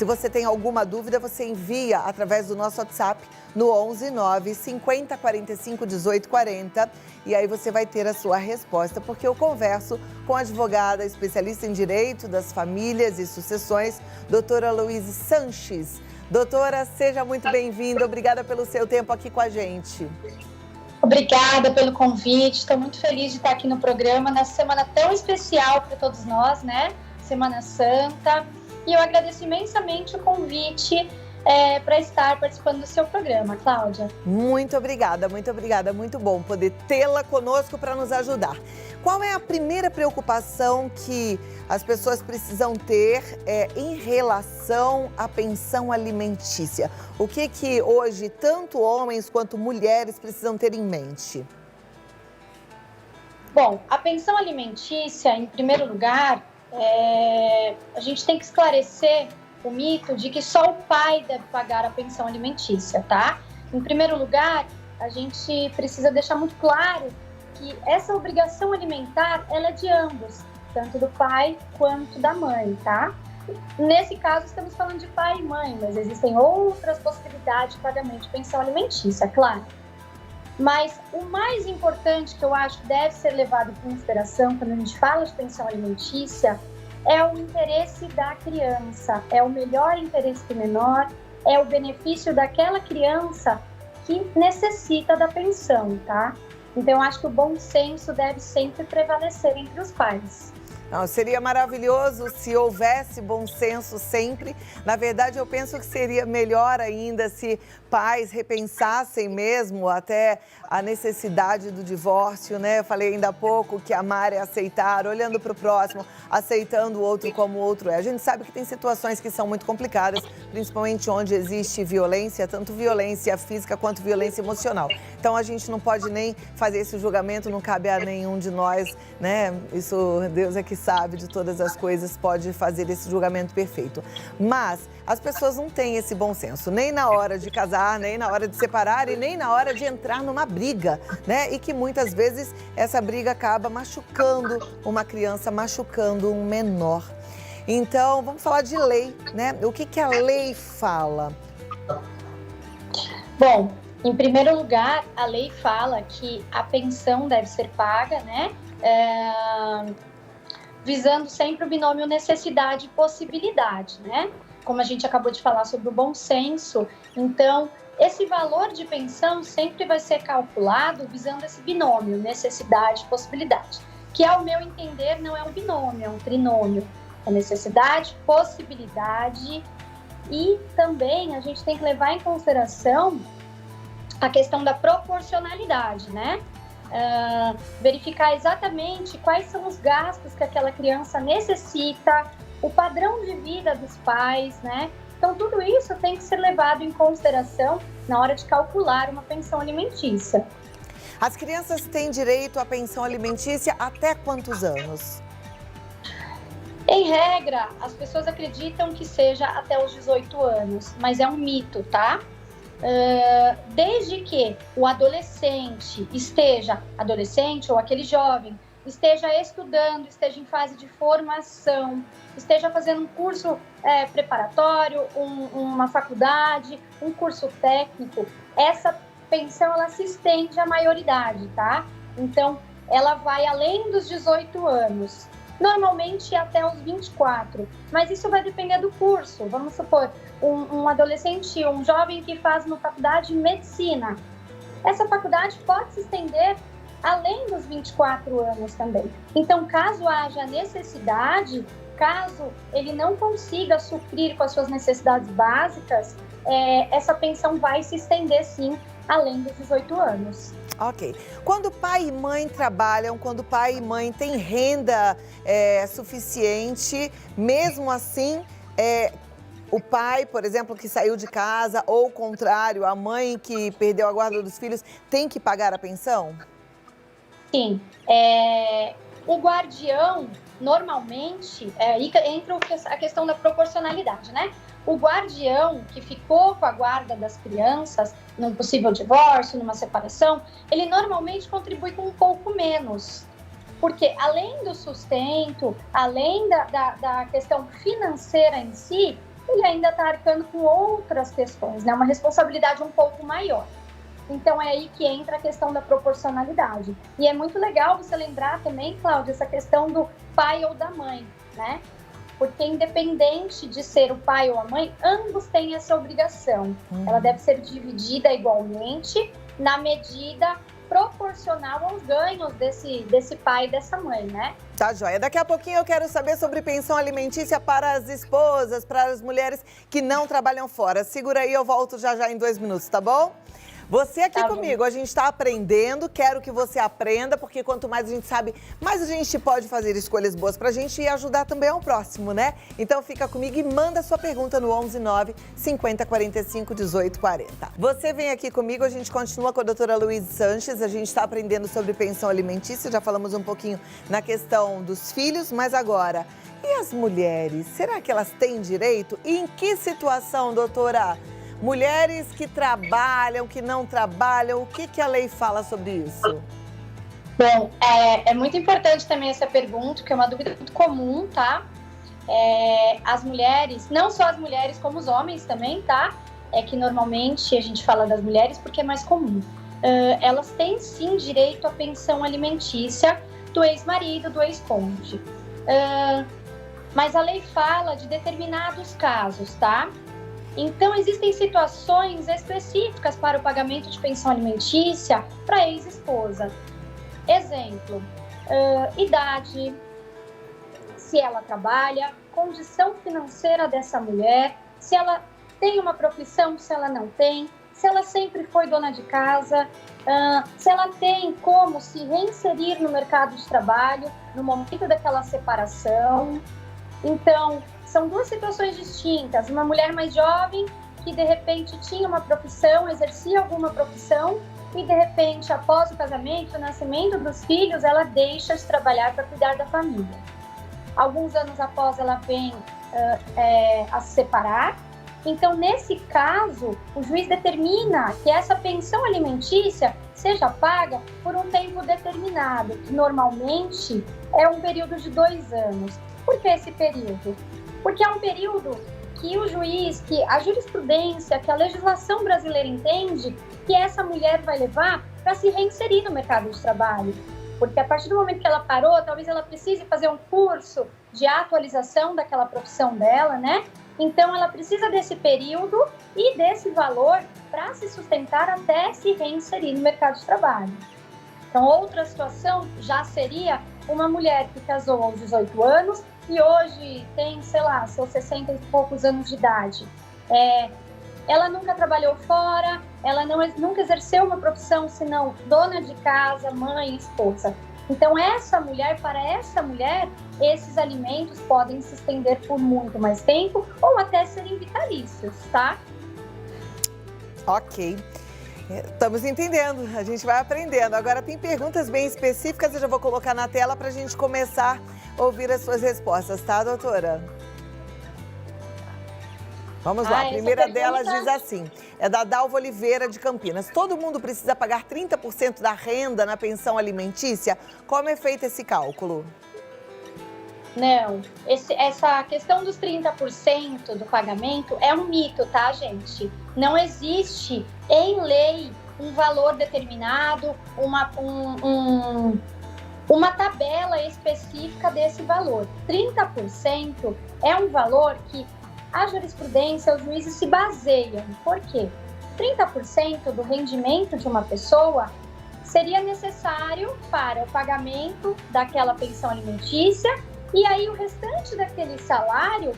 Se você tem alguma dúvida, você envia através do nosso WhatsApp no 11 9 50 45 18 40 e aí você vai ter a sua resposta, porque eu converso com a advogada especialista em direito das famílias e sucessões, doutora Louise Sanches. Doutora, seja muito bem-vinda, obrigada pelo seu tempo aqui com a gente. Obrigada pelo convite, estou muito feliz de estar aqui no programa, nessa semana tão especial para todos nós, né? Semana Santa. E eu agradeço imensamente o convite para estar participando do seu programa, Cláudia. Muito obrigada, muito bom poder tê-la conosco para nos ajudar. Qual é a primeira preocupação que as pessoas precisam ter em relação à pensão alimentícia? O que hoje tanto homens quanto mulheres precisam ter em mente? Bom, a pensão alimentícia, em primeiro lugar, a gente tem que esclarecer o mito de que só o pai deve pagar a pensão alimentícia, tá? Em primeiro lugar, a gente precisa deixar muito claro que essa obrigação alimentar, ela é de ambos, tanto do pai quanto da mãe, tá? Nesse caso, estamos falando de pai e mãe, mas existem outras possibilidades de pagamento de pensão alimentícia, claro. Mas o mais importante que eu acho que deve ser levado em consideração quando a gente fala de pensão alimentícia é o interesse da criança, é o melhor interesse do menor, é o benefício daquela criança que necessita da pensão, tá? Então, eu acho que o bom senso deve sempre prevalecer entre os pais. Não, seria maravilhoso se houvesse bom senso sempre. Na verdade, eu penso que seria melhor ainda se pais repensassem mesmo até a necessidade do divórcio, né? Eu falei ainda há pouco que amar é aceitar, olhando para o próximo, aceitando o outro como o outro é. A gente sabe que tem situações que são muito complicadas, principalmente onde existe violência, tanto violência física quanto violência emocional. Então, a gente não pode nem fazer esse julgamento, não cabe a nenhum de nós, né? Isso, Deus é que sabe de todas as coisas, pode fazer esse julgamento perfeito. Mas as pessoas não têm esse bom senso, nem na hora de casar, nem na hora de separar e nem na hora de entrar numa briga, né? E que muitas vezes essa briga acaba machucando uma criança, machucando um menor. Então, vamos falar de lei, né? O que a lei fala? Bom, em primeiro lugar, a lei fala que a pensão deve ser paga, né? Visando sempre o binômio necessidade e possibilidade, né? Como a gente acabou de falar sobre o bom senso, então esse valor de pensão sempre vai ser calculado visando esse binômio necessidade e possibilidade, que ao meu entender não é um binômio, é um trinômio. É necessidade, possibilidade e também a gente tem que levar em consideração a questão da proporcionalidade, né? Verificar exatamente quais são os gastos que aquela criança necessita, o padrão de vida dos pais, né? Então, tudo isso tem que ser levado em consideração na hora de calcular uma pensão alimentícia. As crianças têm direito à pensão alimentícia até quantos anos? Em regra, as pessoas acreditam que seja até os 18 anos, mas é um mito, tá? Desde que o adolescente ou aquele jovem, esteja estudando, esteja em fase de formação, esteja fazendo um curso preparatório, uma faculdade, um curso técnico, essa pensão ela se estende à maioridade, tá? Então, ela vai além dos 18 anos. Normalmente até os 24, mas isso vai depender do curso. Vamos supor, um adolescente, um jovem que faz uma faculdade de medicina. Essa faculdade pode se estender além dos 24 anos também. Então, caso haja necessidade, caso ele não consiga suprir com as suas necessidades básicas, essa pensão vai se estender sim além dos 18 anos. Ok. Quando pai e mãe trabalham, quando pai e mãe têm renda suficiente, mesmo assim, o pai, por exemplo, que saiu de casa, ou o contrário, a mãe que perdeu a guarda dos filhos, tem que pagar a pensão? Sim. O guardião, normalmente, entra a questão da proporcionalidade, né? O guardião que ficou com a guarda das crianças, num possível divórcio, numa separação, ele normalmente contribui com um pouco menos. Porque além do sustento, além da questão financeira em si, ele ainda está arcando com outras questões, né? Uma responsabilidade um pouco maior. Então, é aí que entra a questão da proporcionalidade. E é muito legal você lembrar também, Cláudia, essa questão do pai ou da mãe, né? Porque independente de ser o pai ou a mãe, ambos têm essa obrigação. Ela deve ser dividida igualmente na medida proporcional aos ganhos desse pai e dessa mãe, né? Tá, joia. Daqui a pouquinho eu quero saber sobre pensão alimentícia para as esposas, para as mulheres que não trabalham fora. Segura aí, eu volto já já em 2 minutos, tá bom? Você aqui comigo, a gente está aprendendo, quero que você aprenda, porque quanto mais a gente sabe, mais a gente pode fazer escolhas boas pra gente e ajudar também ao próximo, né? Então fica comigo e manda sua pergunta no 11 9 50 45 18 40. Você vem aqui comigo, a gente continua com a doutora Luísa Sanches, a gente está aprendendo sobre pensão alimentícia, já falamos um pouquinho na questão dos filhos, mas agora, e as mulheres? Será que elas têm direito? E em que situação, doutora? Mulheres que trabalham, que não trabalham, o que a lei fala sobre isso? Bom, é muito importante também essa pergunta, que é uma dúvida muito comum, tá? As mulheres, não só as mulheres, como os homens também, tá? É que normalmente a gente fala das mulheres porque é mais comum. Elas têm sim direito à pensão alimentícia do ex-marido, do ex-cônjuge. Mas a lei fala de determinados casos, tá? Então, existem situações específicas para o pagamento de pensão alimentícia para ex-esposa. Exemplo, idade, se ela trabalha, condição financeira dessa mulher, se ela tem uma profissão, se ela não tem, se ela sempre foi dona de casa, se ela tem como se reinserir no mercado de trabalho no momento daquela separação. Então, são duas situações distintas. Uma mulher mais jovem que, de repente, tinha uma profissão, exercia alguma profissão e, de repente, após o casamento, o nascimento dos filhos, ela deixa de trabalhar para cuidar da família. Alguns anos após, ela vem a se separar. Então, nesse caso, o juiz determina que essa pensão alimentícia seja paga por um tempo determinado, que normalmente é um período de 2 anos. Por que esse período? Porque é um período que o juiz, que a jurisprudência, que a legislação brasileira entende que essa mulher vai levar para se reinserir no mercado de trabalho. Porque a partir do momento que ela parou, talvez ela precise fazer um curso de atualização daquela profissão dela, né? Então, ela precisa desse período e desse valor para se sustentar até se reinserir no mercado de trabalho. Então, outra situação já seria uma mulher que casou aos 18 anos e hoje tem, sei lá, seus 60 e poucos anos de idade. Ela nunca trabalhou fora, ela nunca exerceu uma profissão senão dona de casa, mãe, esposa. Então, para essa mulher, esses alimentos podem se estender por muito mais tempo ou até serem vitalícios, tá? Ok. Estamos entendendo, a gente vai aprendendo. Agora tem perguntas bem específicas, eu já vou colocar na tela para a gente começar a ouvir as suas respostas, tá, doutora? Vamos lá, a primeira delas diz assim, é da Dalva Oliveira de Campinas. Todo mundo precisa pagar 30% da renda na pensão alimentícia? Como é feito esse cálculo? Não, essa questão dos 30% do pagamento é um mito, tá, gente? Não existe em lei um valor determinado, uma tabela específica desse valor. 30% é um valor que a jurisprudência, os juízes se baseiam. Por quê? 30% do rendimento de uma pessoa seria necessário para o pagamento daquela pensão alimentícia. E aí o restante daquele salário,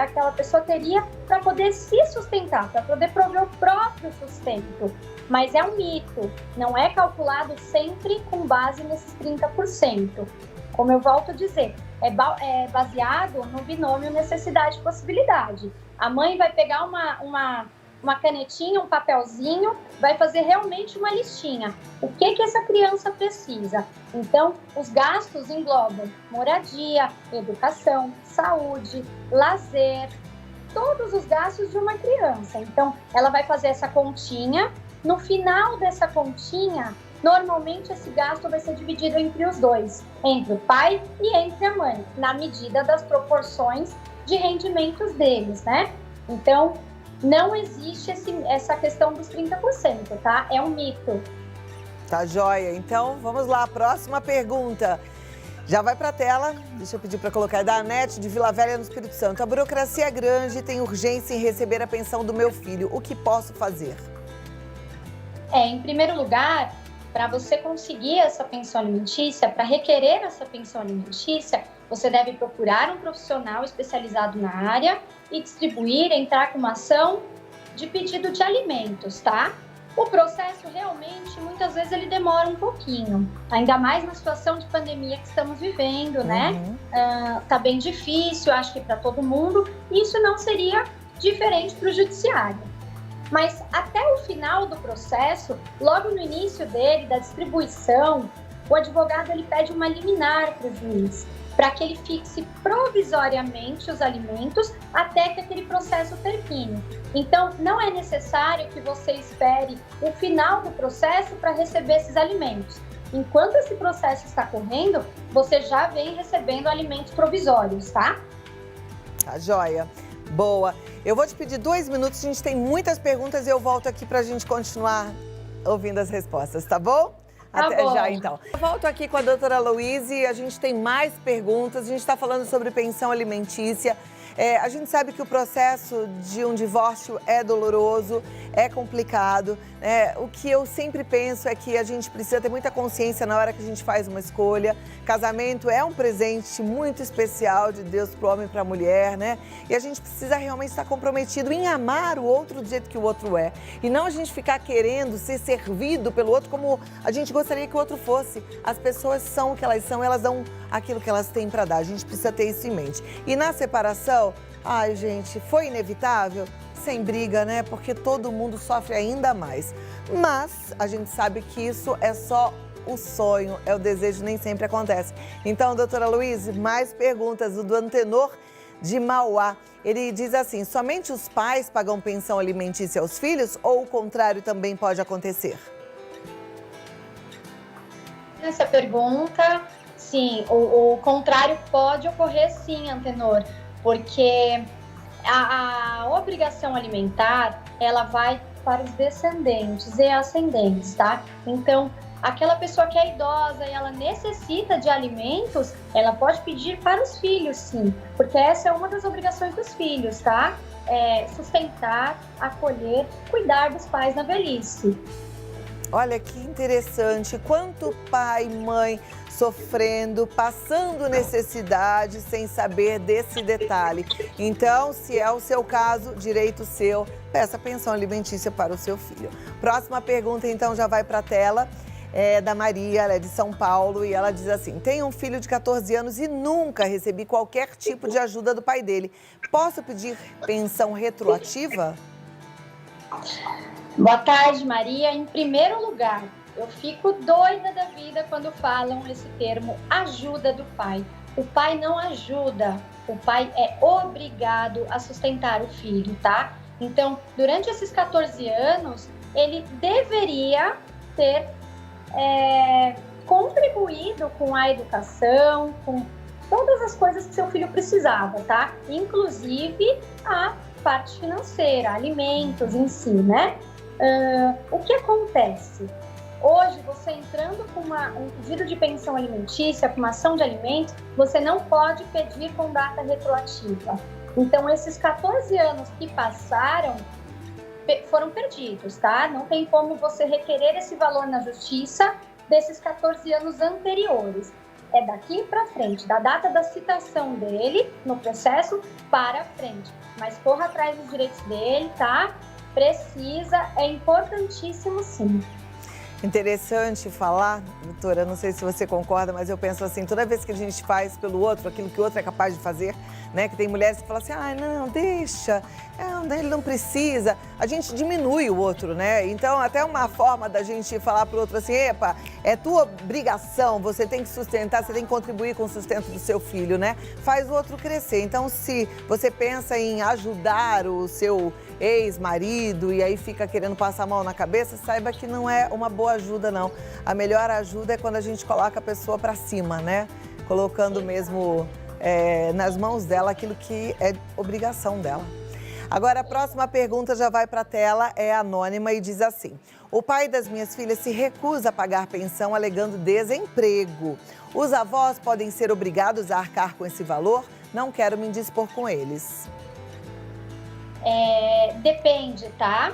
aquela pessoa teria para poder se sustentar, para poder prover o próprio sustento. Mas é um mito, não é calculado sempre com base nesses 30%. Como eu volto a dizer, é baseado no binômio necessidade e possibilidade. A mãe vai pegar uma canetinha, um papelzinho, vai fazer realmente uma listinha. O que essa criança precisa? Então, os gastos englobam moradia, educação, saúde, lazer, todos os gastos de uma criança. Então, ela vai fazer essa continha. No final dessa continha, normalmente esse gasto vai ser dividido entre os dois, entre o pai e entre a mãe, na medida das proporções de rendimentos deles, né? Então, não existe essa questão dos 30%, tá? É um mito. Tá joia. Então, vamos lá, próxima pergunta. Já vai para a tela, deixa eu pedir para colocar, é da Anete, de Vila Velha, no Espírito Santo. A burocracia é grande e tem urgência em receber a pensão do meu filho. O que posso fazer? Em primeiro lugar, para você conseguir essa pensão alimentícia, para requerer essa pensão alimentícia, você deve procurar um profissional especializado na área e distribuir, entrar com uma ação de pedido de alimentos, tá? O processo realmente, muitas vezes, ele demora um pouquinho, ainda mais na situação de pandemia que estamos vivendo, né? Tá bem difícil, acho que para todo mundo, e isso não seria diferente para o judiciário. Mas até o final do processo, logo no início dele, da distribuição, o advogado ele pede uma liminar para o juiz, para que ele fixe provisoriamente os alimentos até que aquele processo termine. Então, não é necessário que você espere o final do processo para receber esses alimentos. Enquanto esse processo está correndo, você já vem recebendo alimentos provisórios, tá? Tá joia. Boa. Eu vou te pedir 2 minutos, a gente tem muitas perguntas e eu volto aqui para a gente continuar ouvindo as respostas, tá bom? Até já, então. Eu volto aqui com a doutora Louise e a gente tem mais perguntas. A gente está falando sobre pensão alimentícia. A gente sabe que o processo de um divórcio é doloroso, é complicado. O que eu sempre penso é que a gente precisa ter muita consciência na hora que a gente faz uma escolha. Casamento é um presente muito especial de Deus para o homem e para a mulher, né? E a gente precisa realmente estar comprometido em amar o outro do jeito que o outro é. E não a gente ficar querendo ser servido pelo outro como a gente gostaria que o outro fosse. As pessoas são o que elas são, elas dão aquilo que elas têm para dar. A gente precisa ter isso em mente. E na separação, ai gente, foi inevitável? Sem briga, né? Porque todo mundo sofre ainda mais. Mas a gente sabe que isso é só o sonho, é o desejo, nem sempre acontece. Então, doutora Louise, mais perguntas. O do Antenor de Mauá. Ele diz assim, somente os pais pagam pensão alimentícia aos filhos ou o contrário também pode acontecer? Nessa pergunta, sim, o contrário pode ocorrer sim, Antenor, porque a obrigação alimentar, ela vai para os descendentes e ascendentes, tá? Então, aquela pessoa que é idosa e ela necessita de alimentos, ela pode pedir para os filhos, sim, porque essa é uma das obrigações dos filhos, tá? Sustentar, acolher, cuidar dos pais na velhice. Olha que interessante, quanto pai e mãe sofrendo, passando necessidade sem saber desse detalhe. Então, se é o seu caso, direito seu, peça pensão alimentícia para o seu filho. Próxima pergunta, então, já vai para a tela, é da Maria, ela é de São Paulo, e ela diz assim, tenho um filho de 14 anos e nunca recebi qualquer tipo de ajuda do pai dele. Posso pedir pensão retroativa? Boa tarde, Maria. Em primeiro lugar, eu fico doida da vida quando falam esse termo ajuda do pai. O pai não ajuda, o pai é obrigado a sustentar o filho, tá? Então, durante esses 14 anos, ele deveria ter contribuído com a educação, com todas as coisas que seu filho precisava, tá? Inclusive a parte financeira, alimentos em si, né? O que acontece? Hoje, você entrando com um pedido de pensão alimentícia, com uma ação de alimentos, você não pode pedir com data retroativa. Então, esses 14 anos que passaram foram perdidos, tá? Não tem como você requerer esse valor na justiça desses 14 anos anteriores. É daqui para frente, da data da citação dele no processo para frente. Mas corra atrás dos direitos dele, tá? Precisa, é importantíssimo sim. Interessante falar, doutora, não sei se você concorda, mas eu penso assim, toda vez que a gente faz pelo outro aquilo que o outro é capaz de fazer, né? Que tem mulheres que falam assim, não, deixa, ele não precisa. A gente diminui o outro, né? Então, até uma forma da gente falar pro outro assim, epa, é tua obrigação, você tem que sustentar, você tem que contribuir com o sustento do seu filho, né? Faz o outro crescer. Então, se você pensa em ajudar o seu ex-marido e aí fica querendo passar a mão na cabeça, saiba que não é uma boa ajuda, não. A melhor ajuda é quando a gente coloca a pessoa para cima, né? Colocando mesmo nas mãos dela aquilo que é obrigação dela. Agora, a próxima pergunta já vai para a tela, é anônima e diz assim: o pai das minhas filhas se recusa a pagar pensão alegando desemprego. Os avós podem ser obrigados a arcar com esse valor? Não quero me indispor com eles. Depende, tá?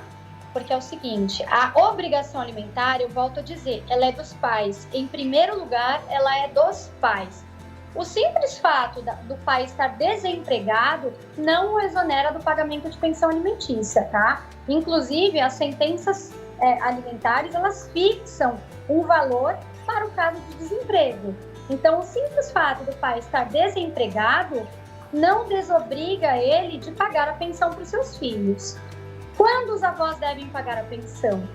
Porque é o seguinte, a obrigação alimentar, eu volto a dizer, ela é dos pais. Em primeiro lugar, ela é dos pais. O simples fato do pai estar desempregado não o exonera do pagamento de pensão alimentícia, tá? Inclusive, as sentenças alimentares, elas fixam um valor para o caso de desemprego. Então, o simples fato do pai estar desempregado não desobriga ele de pagar a pensão para os seus filhos. Quando os avós devem pagar a pensão?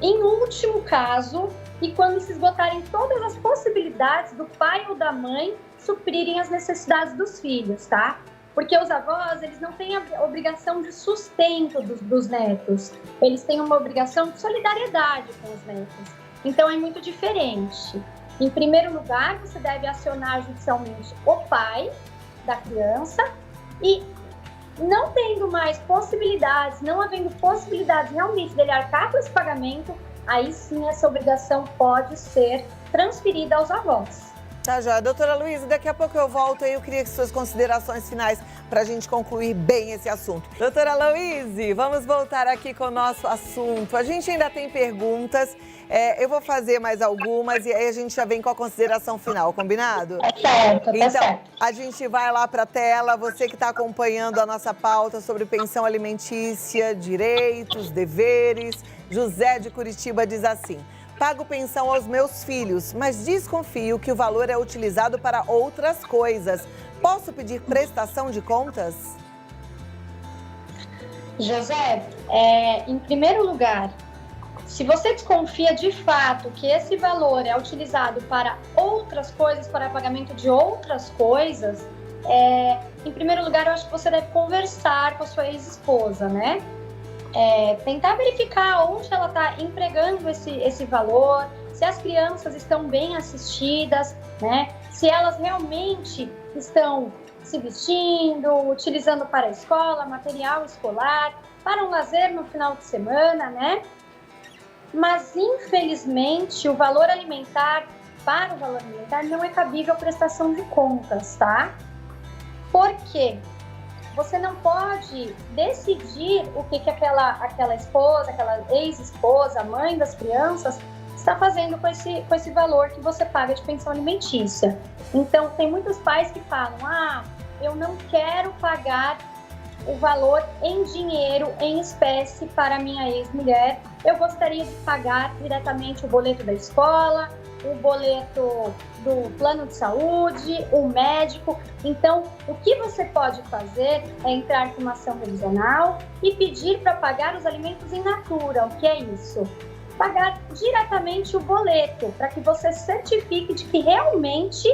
Em último caso, e quando se esgotarem todas as possibilidades do pai ou da mãe suprirem as necessidades dos filhos, tá? Porque os avós, eles não têm a obrigação de sustento dos netos. Eles têm uma obrigação de solidariedade com os netos. Então, é muito diferente. Em primeiro lugar, você deve acionar judicialmente o pai da criança e, não tendo mais possibilidades, não havendo possibilidades realmente dele arcar com esse pagamento, aí sim essa obrigação pode ser transferida aos avós. Tá, joia. Doutora Luísa, daqui a pouco eu volto e eu queria que suas considerações finais para a gente concluir bem esse assunto. Doutora Luísa, vamos voltar aqui com o nosso assunto. A gente ainda tem perguntas, eu vou fazer mais algumas e aí a gente já vem com a consideração final, combinado? Certo, então, certo. A gente vai lá para a tela, você que está acompanhando a nossa pauta sobre pensão alimentícia, direitos, deveres. José de Curitiba diz assim: pago pensão aos meus filhos, mas desconfio que o valor é utilizado para outras coisas. Posso pedir prestação de contas? José, em primeiro lugar, se você desconfia de fato que esse valor é utilizado para outras coisas, para pagamento de outras coisas, em primeiro lugar, eu acho que você deve conversar com a sua ex-esposa, né? Tentar verificar onde ela está empregando esse valor, se as crianças estão bem assistidas, né? Se elas realmente estão se vestindo, utilizando para a escola, material escolar, para um lazer no final de semana, né? Mas, infelizmente, para o valor alimentar não é cabível prestação de contas, tá? Por quê? Você não pode decidir o que aquela esposa, aquela ex-esposa, mãe das crianças, está fazendo com esse valor que você paga de pensão alimentícia. Então, tem muitos pais que falam: eu não quero pagar o valor em dinheiro, em espécie, para a minha ex-mulher. Eu gostaria de pagar diretamente o boleto da escola, o boleto do plano de saúde, o médico. Então, o que você pode fazer é entrar com uma ação revisional e pedir para pagar os alimentos in natura. O que é isso? Pagar diretamente o boleto, para que você certifique de que realmente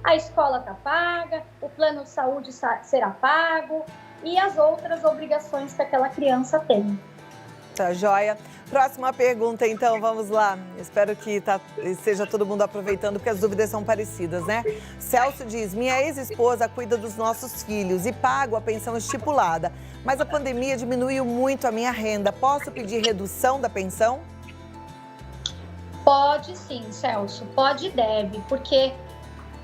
a escola está paga, o plano de saúde será pago e as outras obrigações que aquela criança tem. Tá joia. Próxima pergunta, então, vamos lá. Espero que esteja todo mundo aproveitando, porque as dúvidas são parecidas, né? Celso diz: minha ex-esposa cuida dos nossos filhos e pago a pensão estipulada, mas a pandemia diminuiu muito a minha renda. Posso pedir redução da pensão? Pode sim, Celso. Pode e deve, porque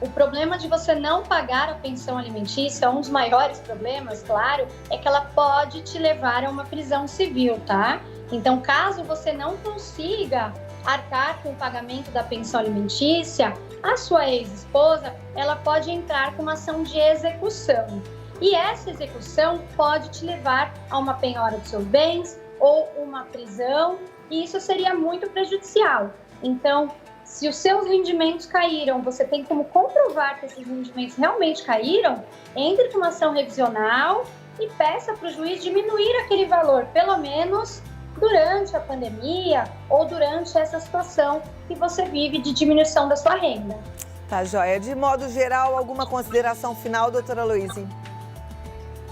o problema de você não pagar a pensão alimentícia, um dos maiores problemas, claro, é que ela pode te levar a uma prisão civil, tá? Então, caso você não consiga arcar com o pagamento da pensão alimentícia, a sua ex-esposa, ela pode entrar com uma ação de execução. E essa execução pode te levar a uma penhora dos seus bens ou uma prisão, e isso seria muito prejudicial. Então, se os seus rendimentos caíram, você tem como comprovar que esses rendimentos realmente caíram, entre com uma ação revisional e peça para o juiz diminuir aquele valor, pelo menos durante a pandemia ou durante essa situação que você vive de diminuição da sua renda. Tá joia. De modo geral, alguma consideração final, doutora Luísa?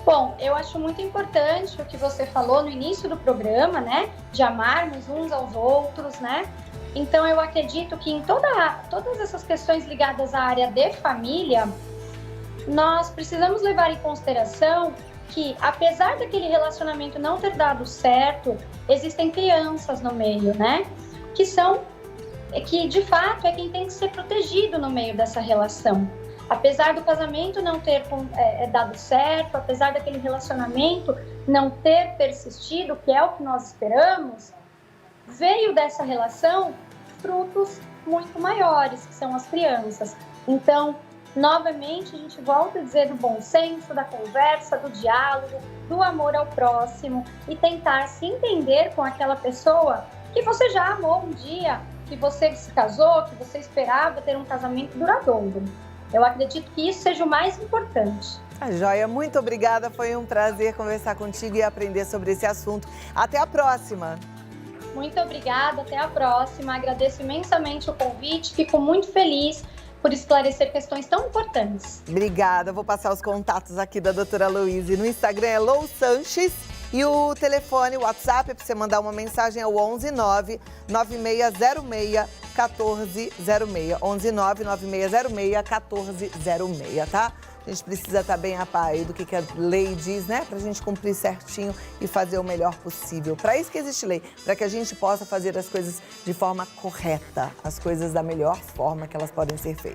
Bom, eu acho muito importante o que você falou no início do programa, né? De amarmos uns aos outros, né? Então, eu acredito que em todas essas questões ligadas à área de família, nós precisamos levar em consideração que, apesar daquele relacionamento não ter dado certo, existem crianças no meio, né? Que de fato é quem tem que ser protegido no meio dessa relação. Apesar do casamento não ter dado certo, apesar daquele relacionamento não ter persistido, que é o que nós esperamos, veio dessa relação frutos muito maiores, que são as crianças. Então, novamente, a gente volta a dizer do bom senso, da conversa, do diálogo, do amor ao próximo e tentar se entender com aquela pessoa que você já amou um dia, que você se casou, que você esperava ter um casamento duradouro. Eu acredito que isso seja o mais importante. Joia, muito obrigada. Foi um prazer conversar contigo e aprender sobre esse assunto. Até a próxima. Muito obrigada, até a próxima. Agradeço imensamente o convite, fico muito feliz por esclarecer questões tão importantes. Obrigada, vou passar os contatos aqui da doutora Louise. No Instagram é Lou Sanches e o telefone, o WhatsApp, para você mandar uma mensagem é o 119 9606 1406. 119 9606 1406, tá? A gente precisa estar bem a par do que a lei diz, né? Pra gente cumprir certinho e fazer o melhor possível. Para isso que existe lei, para que a gente possa fazer as coisas de forma correta, as coisas da melhor forma que elas podem ser feitas.